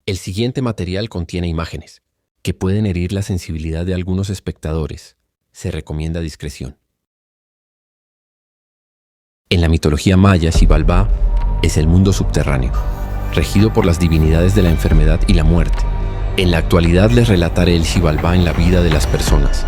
El siguiente material contiene imágenes que pueden herir la sensibilidad de algunos espectadores. Se recomienda discreción. En la mitología maya, Xibalbá es el mundo subterráneo, regido por las divinidades de la enfermedad y la muerte. En la actualidad les relataré el Xibalbá en la vida de las personas.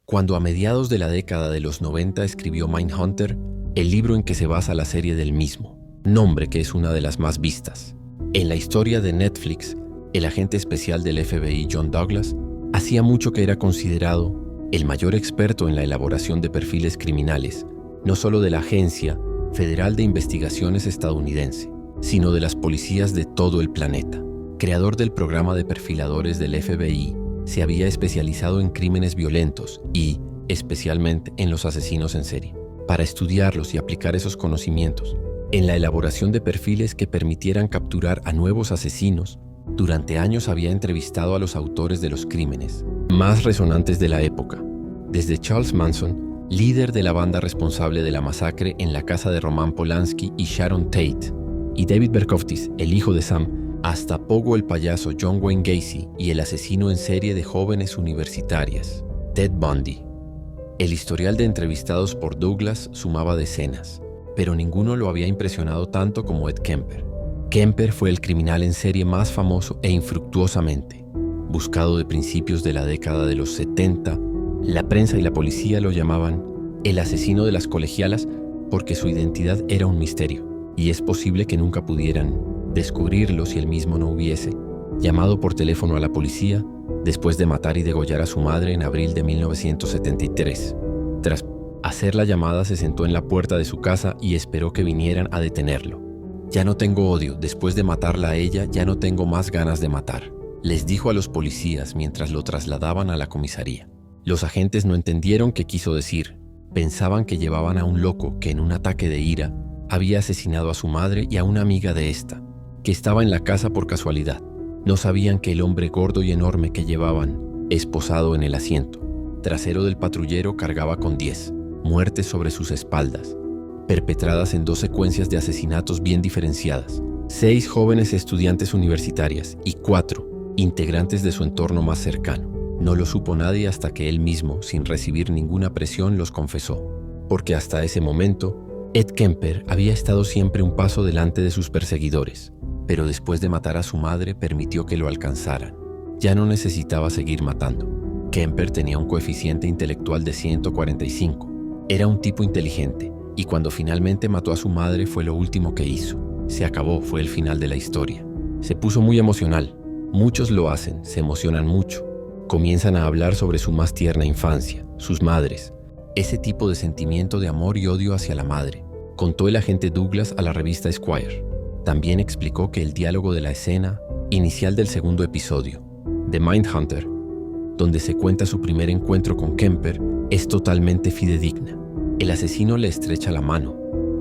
Cuando a mediados de la década de los 90 escribió Mindhunter, el libro en que se basa la serie del mismo nombre, que es una de las más vistas. En la historia de Netflix, el agente especial del FBI John Douglas hacía mucho que era considerado el mayor experto en la elaboración de perfiles criminales, no solo de la Agencia Federal de Investigaciones estadounidense, sino de las policías de todo el planeta. Creador del programa de perfiladores del FBI, se había especializado en crímenes violentos y, especialmente, en los asesinos en serie, para estudiarlos y aplicar esos conocimientos en la elaboración de perfiles que permitieran capturar a nuevos asesinos. Durante años había entrevistado a los autores de los crímenes más resonantes de la época, desde Charles Manson, líder de la banda responsable de la masacre en la casa de Roman Polanski y Sharon Tate, y David Berkowitz, el hijo de Sam, hasta Pogo el payaso John Wayne Gacy y el asesino en serie de jóvenes universitarias, Ted Bundy. El historial de entrevistados por Douglas sumaba decenas, pero ninguno lo había impresionado tanto como Ed Kemper. Kemper fue el criminal en serie más famoso e infructuosamente buscado de principios de la década de los 70. La prensa y la policía lo llamaban el asesino de las colegialas porque su identidad era un misterio, y es posible que nunca pudieran descubrirlo si él mismo no hubiese llamado por teléfono a la policía después de matar y degollar a su madre en abril de 1973. Tras hacer la llamada, se sentó en la puerta de su casa y esperó que vinieran a detenerlo. «Ya no tengo odio, después de matarla a ella, ya no tengo más ganas de matar», les dijo a los policías mientras lo trasladaban a la comisaría. Los agentes no entendieron qué quiso decir. Pensaban que llevaban a un loco que en un ataque de ira había asesinado a su madre y a una amiga de esta, que estaba en la casa por casualidad. No sabían que el hombre gordo y enorme que llevaban esposado en el asiento trasero del patrullero cargaba con 10 muertes sobre sus espaldas, perpetradas en 2 secuencias de asesinatos bien diferenciadas, 6 jóvenes estudiantes universitarias y 4 integrantes de su entorno más cercano. No lo supo nadie hasta que él mismo, sin recibir ninguna presión, los confesó, porque hasta ese momento, Ed Kemper había estado siempre un paso delante de sus perseguidores, pero después de matar a su madre permitió que lo alcanzaran. Ya no necesitaba seguir matando. Kemper tenía un coeficiente intelectual de 145. Era un tipo inteligente, y cuando finalmente mató a su madre fue lo último que hizo. Se acabó, fue el final de la historia. Se puso muy emocional. Muchos lo hacen, se emocionan mucho. Comienzan a hablar sobre su más tierna infancia, sus madres, ese tipo de sentimiento de amor y odio hacia la madre, contó el agente Douglas a la revista Esquire. También explicó que el diálogo de la escena inicial del segundo episodio, de Mindhunter, donde se cuenta su primer encuentro con Kemper, es totalmente fidedigna. El asesino le estrecha la mano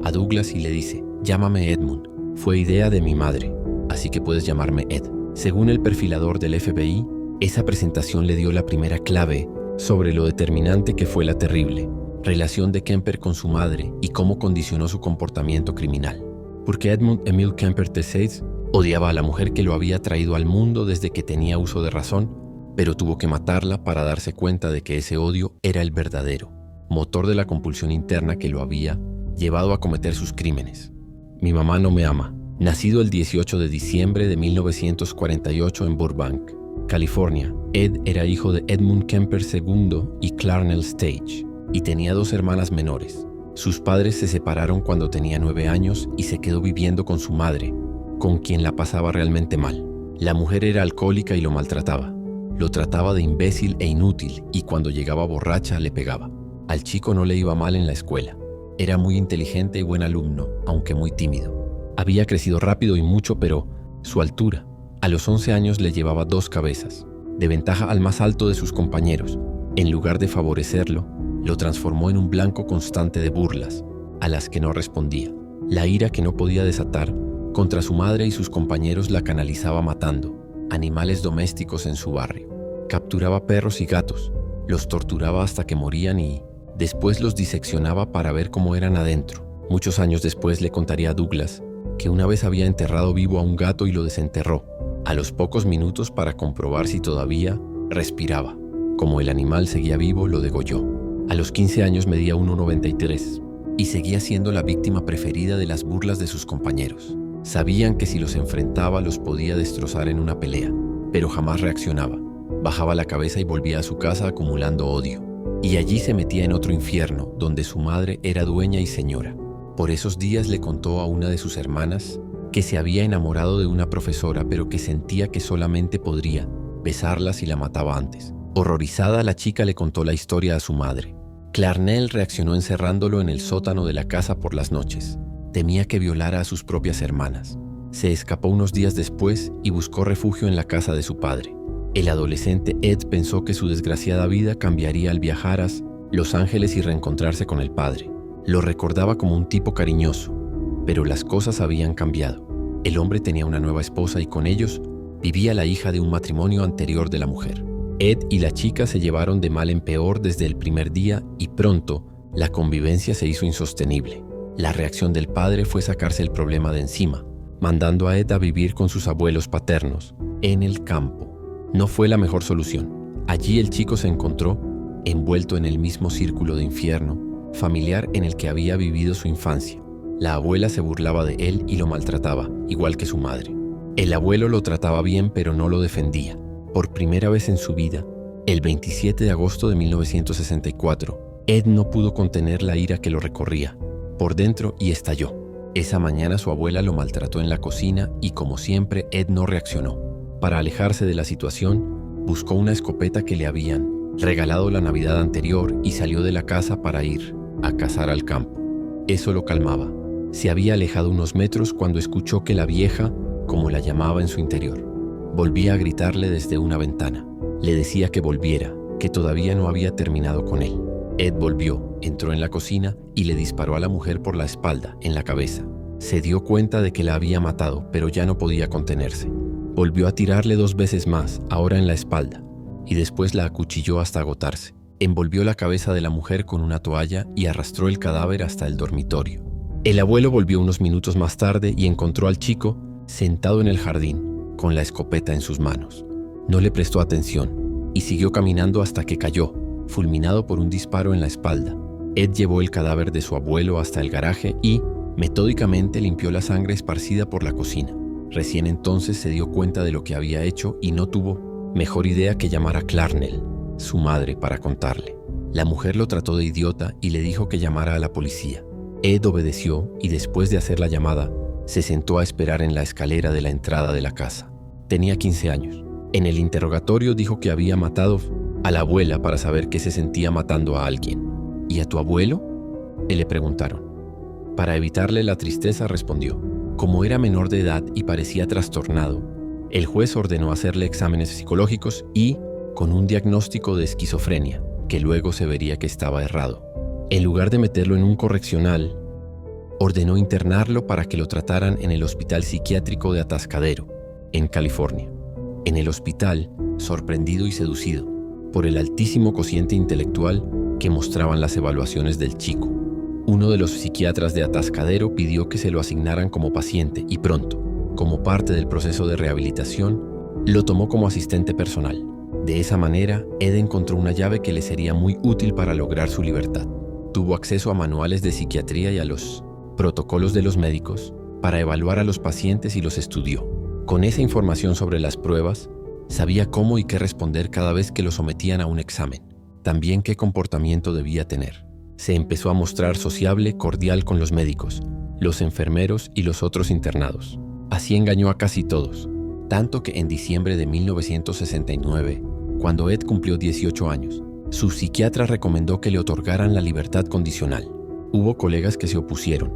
a Douglas y le dice: «Llámame Edmund, fue idea de mi madre, así que puedes llamarme Ed». Según el perfilador del FBI, esa presentación le dio la primera clave sobre lo determinante que fue la terrible relación de Kemper con su madre y cómo condicionó su comportamiento criminal. Porque Edmund Emile Kemper Tesfaye odiaba a la mujer que lo había traído al mundo desde que tenía uso de razón, pero tuvo que matarla para darse cuenta de que ese odio era el verdadero motor de la compulsión interna que lo había llevado a cometer sus crímenes. «Mi mamá no me ama». Nacido el 18 de diciembre de 1948 en Burbank, California, Ed era hijo de Edmund Kemper II y Clarnell Stage, y tenía 2 hermanas menores. Sus padres se separaron cuando tenía 9 años y se quedó viviendo con su madre, con quien la pasaba realmente mal. La mujer era alcohólica y lo maltrataba. Lo trataba de imbécil e inútil, y cuando llegaba borracha le pegaba. Al chico no le iba mal en la escuela. Era muy inteligente y buen alumno, aunque muy tímido. Había crecido rápido y mucho, pero su altura, a los 11 años, le llevaba 2 cabezas, de ventaja al más alto de sus compañeros. En lugar de favorecerlo, lo transformó en un blanco constante de burlas, a las que no respondía. La ira que no podía desatar contra su madre y sus compañeros la canalizaba matando animales domésticos en su barrio. Capturaba perros y gatos, los torturaba hasta que morían y después los diseccionaba para ver cómo eran adentro. Muchos años después le contaría a Douglas que una vez había enterrado vivo a un gato y lo desenterró, a los pocos minutos para comprobar si todavía respiraba. Como el animal seguía vivo, lo degolló. A los 15 años medía 1,93 y seguía siendo la víctima preferida de las burlas de sus compañeros. Sabían que si los enfrentaba los podía destrozar en una pelea, pero jamás reaccionaba. Bajaba la cabeza y volvía a su casa acumulando odio. Y allí se metía en otro infierno, donde su madre era dueña y señora. Por esos días le contó a una de sus hermanas que se había enamorado de una profesora, pero que sentía que solamente podría besarla si la mataba antes. Horrorizada, la chica le contó la historia a su madre. Clarnell reaccionó encerrándolo en el sótano de la casa por las noches. Temía que violara a sus propias hermanas. Se escapó unos días después y buscó refugio en la casa de su padre. El adolescente Ed pensó que su desgraciada vida cambiaría al viajar a Los Ángeles y reencontrarse con el padre. Lo recordaba como un tipo cariñoso, pero las cosas habían cambiado. El hombre tenía una nueva esposa y con ellos vivía la hija de un matrimonio anterior de la mujer. Ed y la chica se llevaron de mal en peor desde el primer día y pronto la convivencia se hizo insostenible. La reacción del padre fue sacarse el problema de encima, mandando a Ed a vivir con sus abuelos paternos en el campo. No fue la mejor solución. Allí el chico se encontró envuelto en el mismo círculo de infierno familiar en el que había vivido su infancia. La abuela se burlaba de él y lo maltrataba, igual que su madre. El abuelo lo trataba bien, pero no lo defendía. Por primera vez en su vida, el 27 de agosto de 1964, Ed no pudo contener la ira que lo recorría por dentro y estalló. Esa mañana su abuela lo maltrató en la cocina y, como siempre, Ed no reaccionó. Para alejarse de la situación, buscó una escopeta que le habían regalado la Navidad anterior y salió de la casa para ir a cazar al campo. Eso lo calmaba. Se había alejado unos metros cuando escuchó que la vieja, como la llamaba en su interior, volvía a gritarle desde una ventana. Le decía que volviera, que todavía no había terminado con él. Ed volvió, entró en la cocina y le disparó a la mujer por la espalda, en la cabeza. Se dio cuenta de que la había matado, pero ya no podía contenerse. Volvió a tirarle 2 veces más, ahora en la espalda, y después la acuchilló hasta agotarse. Envolvió la cabeza de la mujer con una toalla y arrastró el cadáver hasta el dormitorio. El abuelo volvió unos minutos más tarde y encontró al chico sentado en el jardín, con la escopeta en sus manos. No le prestó atención y siguió caminando hasta que cayó, fulminado por un disparo en la espalda. Ed llevó el cadáver de su abuelo hasta el garaje y, metódicamente, limpió la sangre esparcida por la cocina. Recién entonces se dio cuenta de lo que había hecho y no tuvo mejor idea que llamar a Clarnell, su madre, para contarle. La mujer lo trató de idiota y le dijo que llamara a la policía. Ed obedeció y después de hacer la llamada, se sentó a esperar en la escalera de la entrada de la casa. Tenía 15 años. En el interrogatorio dijo que había matado a la abuela para saber qué se sentía matando a alguien. ¿Y a tu abuelo?, le preguntaron. Para evitarle la tristeza respondió. Como era menor de edad y parecía trastornado, el juez ordenó hacerle exámenes psicológicos y con un diagnóstico de esquizofrenia, que luego se vería que estaba errado. En lugar de meterlo en un correccional, ordenó internarlo para que lo trataran en el Hospital Psiquiátrico de Atascadero, en California. En el hospital, sorprendido y seducido por el altísimo cociente intelectual que mostraban las evaluaciones del chico, uno de los psiquiatras de Atascadero pidió que se lo asignaran como paciente y pronto, como parte del proceso de rehabilitación, lo tomó como asistente personal. De esa manera, Ed encontró una llave que le sería muy útil para lograr su libertad. Tuvo acceso a manuales de psiquiatría y a los protocolos de los médicos para evaluar a los pacientes y los estudió. Con esa información sobre las pruebas, sabía cómo y qué responder cada vez que lo sometían a un examen. También qué comportamiento debía tener. Se empezó a mostrar sociable, cordial con los médicos, los enfermeros y los otros internados. Así engañó a casi todos, tanto que en diciembre de 1969, cuando Ed cumplió 18 años, su psiquiatra recomendó que le otorgaran la libertad condicional. Hubo colegas que se opusieron,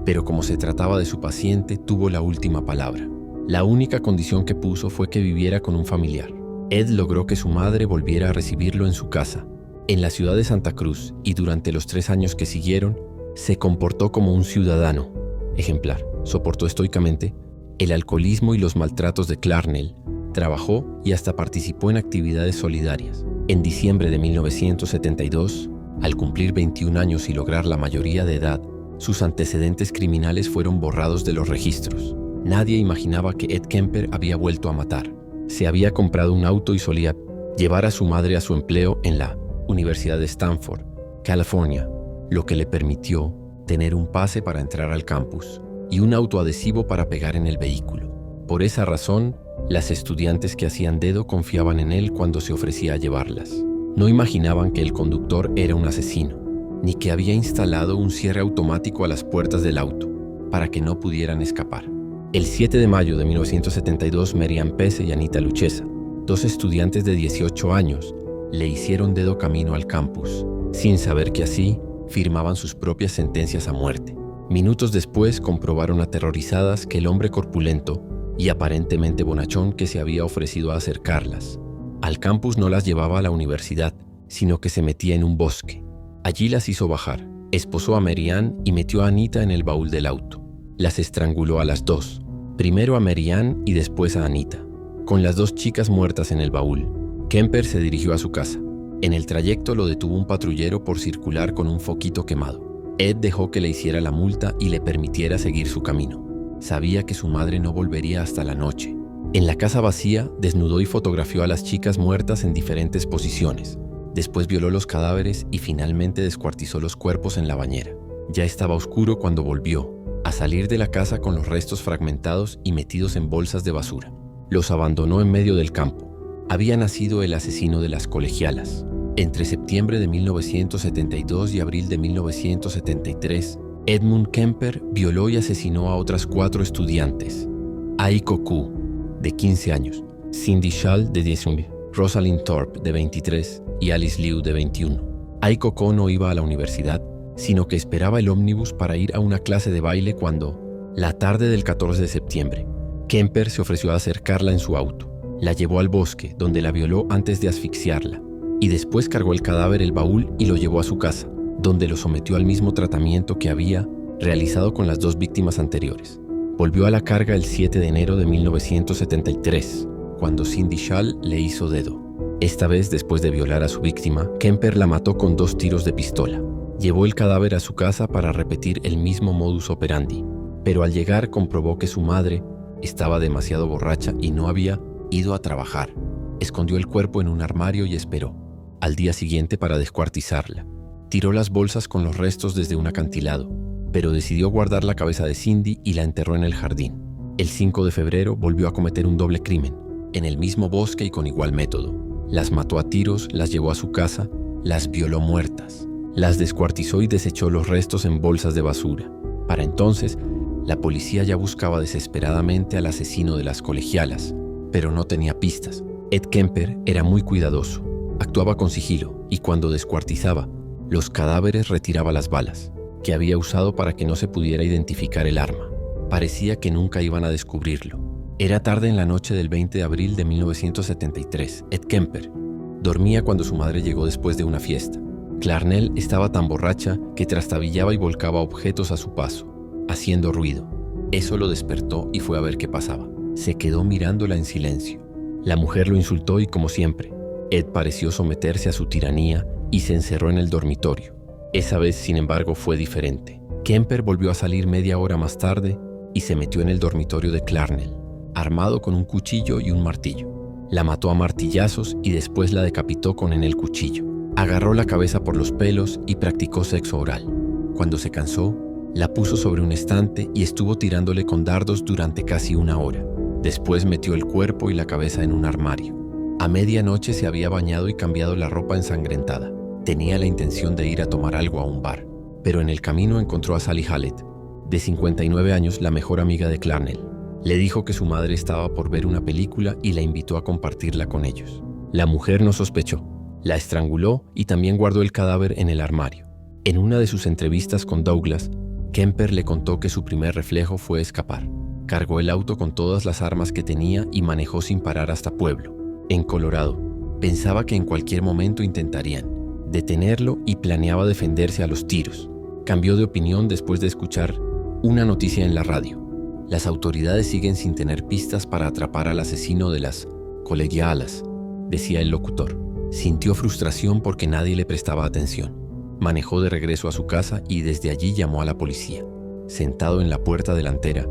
pero como se trataba de su paciente, tuvo la última palabra. La única condición que puso fue que viviera con un familiar. Ed logró que su madre volviera a recibirlo en su casa, en la ciudad de Santa Cruz, y durante los 3 años que siguieron, se comportó como un ciudadano ejemplar. Soportó estoicamente el alcoholismo y los maltratos de Clarnell, trabajó y hasta participó en actividades solidarias. En diciembre de 1972, al cumplir 21 años y lograr la mayoría de edad, sus antecedentes criminales fueron borrados de los registros. Nadie imaginaba que Ed Kemper había vuelto a matar. Se había comprado un auto y solía llevar a su madre a su empleo en la Universidad de Stanford, California, lo que le permitió tener un pase para entrar al campus y un autoadhesivo para pegar en el vehículo. Por esa razón, las estudiantes que hacían dedo confiaban en él cuando se ofrecía a llevarlas. No imaginaban que el conductor era un asesino, ni que había instalado un cierre automático a las puertas del auto para que no pudieran escapar. El 7 de mayo de 1972, Merian Pese y Anita Luchesa, dos estudiantes de 18 años, le hicieron dedo camino al campus, sin saber que así firmaban sus propias sentencias a muerte. Minutos después comprobaron aterrorizadas que el hombre corpulento y aparentemente bonachón que se había ofrecido a acercarlas al campus no las llevaba a la universidad, sino que se metía en un bosque. Allí las hizo bajar, esposó a Merian y metió a Anita en el baúl del auto. Las estranguló a las dos, primero a Merian y después a Anita, con las dos chicas muertas en el baúl. Kemper se dirigió a su casa. En el trayecto lo detuvo un patrullero por circular con un foquito quemado. Ed dejó que le hiciera la multa y le permitiera seguir su camino. Sabía que su madre no volvería hasta la noche. En la casa vacía, desnudó y fotografió a las chicas muertas en diferentes posiciones. Después violó los cadáveres y finalmente descuartizó los cuerpos en la bañera. Ya estaba oscuro cuando volvió a salir de la casa con los restos fragmentados y metidos en bolsas de basura. Los abandonó en medio del campo. Había nacido el asesino de las colegialas. Entre septiembre de 1972 y abril de 1973, Edmund Kemper violó y asesinó a otras 4 estudiantes: Aiko Koo, de 15 años, Cindy Schall, de 19, Rosalind Thorpe, de 23, y Alice Liu, de 21. Aiko Koo no iba a la universidad, sino que esperaba el ómnibus para ir a una clase de baile cuando, la tarde del 14 de septiembre, Kemper se ofreció a acercarla en su auto. La llevó al bosque, donde la violó antes de asfixiarla, y después cargó el cadáver el baúl y lo llevó a su casa, donde lo sometió al mismo tratamiento que había realizado con las 2 víctimas anteriores. Volvió a la carga el 7 de enero de 1973, cuando Cindy Schall le hizo dedo. Esta vez, después de violar a su víctima, Kemper la mató con 2 tiros de pistola. Llevó el cadáver a su casa para repetir el mismo modus operandi, pero al llegar comprobó que su madre estaba demasiado borracha y no había ido a trabajar. Escondió el cuerpo en un armario y esperó al día siguiente para descuartizarla. Tiró las bolsas con los restos desde un acantilado, pero decidió guardar la cabeza de Cindy y la enterró en el jardín. El 5 de febrero volvió a cometer un doble crimen, en el mismo bosque y con igual método. Las mató a tiros, las llevó a su casa, las violó muertas, las descuartizó y desechó los restos en bolsas de basura. Para entonces, la policía ya buscaba desesperadamente al asesino de las colegialas, pero no tenía pistas. Ed Kemper era muy cuidadoso, actuaba con sigilo y cuando descuartizaba los cadáveres retiraba las balas que había usado para que no se pudiera identificar el arma. Parecía que nunca iban a descubrirlo. Era tarde en la noche del 20 de abril de 1973. Ed Kemper dormía cuando su madre llegó después de una fiesta. Clarnell estaba tan borracha que trastabillaba y volcaba objetos a su paso, haciendo ruido. Eso lo despertó y fue a ver qué pasaba. Se quedó mirándola en silencio. La mujer lo insultó y, como siempre, Ed pareció someterse a su tiranía y se encerró en el dormitorio. Esa vez, sin embargo, fue diferente. Kemper volvió a salir media hora más tarde y se metió en el dormitorio de Clarnell, armado con un cuchillo y un martillo. La mató a martillazos y después la decapitó con el cuchillo. Agarró la cabeza por los pelos y practicó sexo oral. Cuando se cansó, la puso sobre un estante y estuvo tirándole con dardos durante casi 1 hora. Después metió el cuerpo y la cabeza en un armario. A medianoche se había bañado y cambiado la ropa ensangrentada. Tenía la intención de ir a tomar algo a un bar, pero en el camino encontró a Sally Hallett, de 59 años, la mejor amiga de Clarnell. Le dijo que su madre estaba por ver una película y la invitó a compartirla con ellos. La mujer no sospechó. La estranguló y también guardó el cadáver en el armario. En una de sus entrevistas con Douglas, Kemper le contó que su primer reflejo fue escapar. Cargó el auto con todas las armas que tenía y manejó sin parar hasta Pueblo, en Colorado. Pensaba que en cualquier momento intentarían detenerlo y planeaba defenderse a los tiros. Cambió de opinión después de escuchar una noticia en la radio. Las autoridades siguen sin tener pistas para atrapar al asesino de las colegialas, decía el locutor. Sintió frustración porque nadie le prestaba atención. Manejó de regreso a su casa y desde allí llamó a la policía. Sentado en la puerta delantera,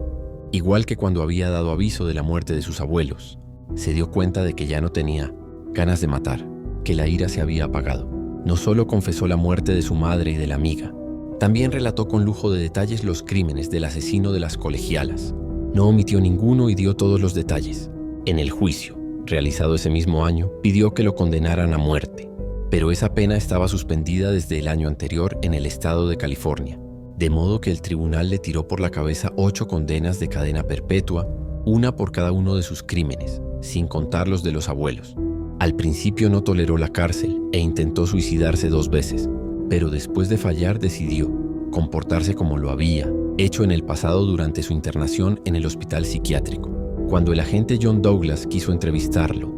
igual que cuando había dado aviso de la muerte de sus abuelos, se dio cuenta de que ya no tenía ganas de matar, que la ira se había apagado. No solo confesó la muerte de su madre y de la amiga, también relató con lujo de detalles los crímenes del asesino de las colegialas. No omitió ninguno y dio todos los detalles. En el juicio, realizado ese mismo año, pidió que lo condenaran a muerte, pero esa pena estaba suspendida desde el año anterior en el estado de California, de modo que el tribunal le tiró por la cabeza 8 condenas de cadena perpetua, una por cada uno de sus crímenes, sin contar los de los abuelos. Al principio no toleró la cárcel e intentó suicidarse 2 veces, pero después de fallar decidió comportarse como lo había hecho en el pasado durante su internación en el hospital psiquiátrico. Cuando el agente John Douglas quiso entrevistarlo,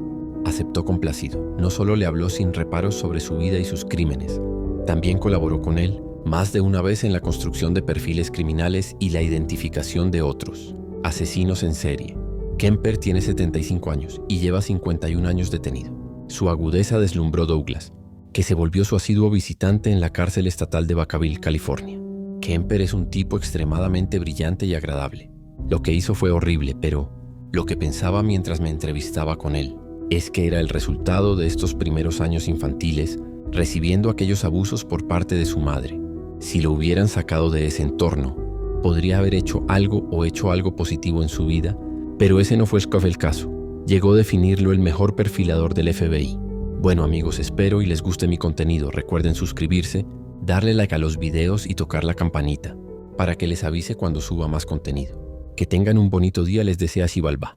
aceptó complacido. No solo le habló sin reparos sobre su vida y sus crímenes, también colaboró con él más de una vez en la construcción de perfiles criminales y la identificación de otros asesinos en serie. Kemper tiene 75 años y lleva 51 años detenido. Su agudeza deslumbró a Douglas, que se volvió su asiduo visitante en la cárcel estatal de Vacaville, California. Kemper es un tipo extremadamente brillante y agradable. Lo que hizo fue horrible, pero lo que pensaba mientras me entrevistaba con él es que era el resultado de estos primeros años infantiles, recibiendo aquellos abusos por parte de su madre. Si lo hubieran sacado de ese entorno, podría haber hecho algo positivo en su vida, pero ese no fue el caso. Llegó a definirlo el mejor perfilador del FBI. Bueno amigos, espero y les guste mi contenido. Recuerden suscribirse, darle like a los videos y tocar la campanita para que les avise cuando suba más contenido. Que tengan un bonito día, les desea Xibalbá.